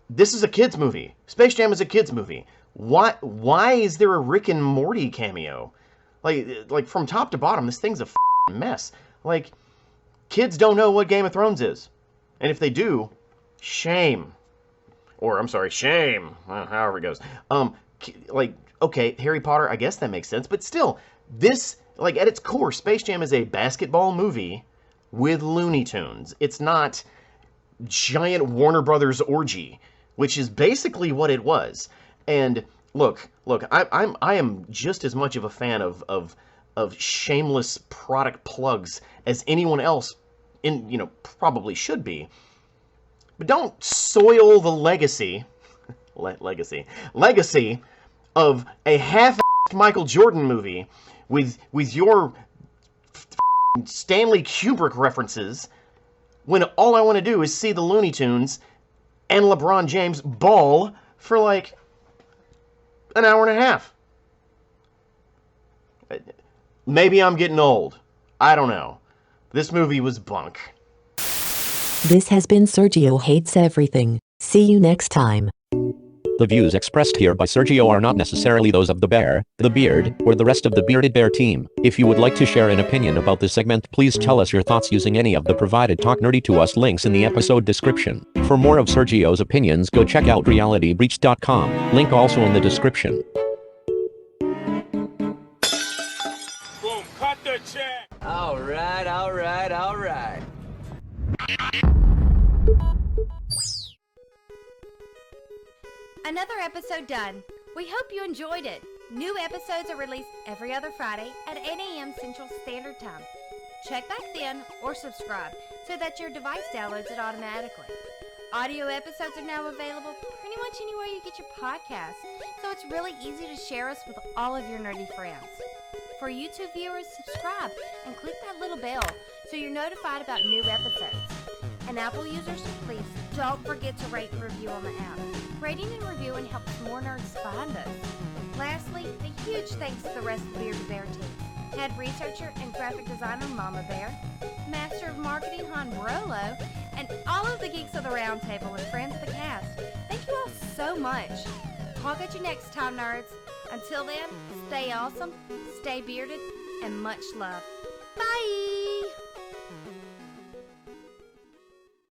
This is a kids movie. Space Jam is a kids movie. Why is there a Rick and Morty cameo? Like from top to bottom, this thing's a mess. Like, kids don't know what Game of Thrones is. And if they do, shame. Or, I'm sorry, shame. However it goes. Okay, Harry Potter, I guess that makes sense. But still, this, like, at its core, Space Jam is a basketball movie with Looney Tunes. It's not giant Warner Brothers orgy, which is basically what it was. And look, I am just as much of a fan of shameless product plugs as anyone else probably should be. But don't soil the legacy of a half-assed Michael Jordan movie with your Stanley Kubrick references when all I want to do is see the Looney Tunes and LeBron James ball for like an hour and a half. Maybe I'm getting old. I don't know. This movie was bunk. This has been Sergio Hates Everything. See you next time. The views expressed here by Sergio are not necessarily those of the Bear, the Beard, or the rest of the Bearded Bear team. If you would like to share an opinion about this segment, please tell us your thoughts using any of the provided Talk Nerdy to Us links in the episode description. For more of Sergio's opinions, go check out realitybreach.com, link also in the description. Boom, cut the check. All right. Another episode done. We hope you enjoyed it. New episodes are released every other Friday at 8 a.m. Central Standard Time. Check back then or subscribe so that your device downloads it automatically. Audio episodes are now available pretty much anywhere you get your podcasts, so it's really easy to share us with all of your nerdy friends. For YouTube viewers, subscribe and click that little bell so you're notified about new episodes. And Apple users, please don't forget to rate and review on the app. Rating and reviewing helps more nerds find us. Lastly, a huge thanks to the rest of the Bearded Bear team. Head researcher and graphic designer Mama Bear, Master of Marketing Han Barolo, and all of the geeks of the round table and friends of the cast. Thank you all so much. I'll get you next time, nerds. Until then, stay awesome, stay bearded, and much love. Bye!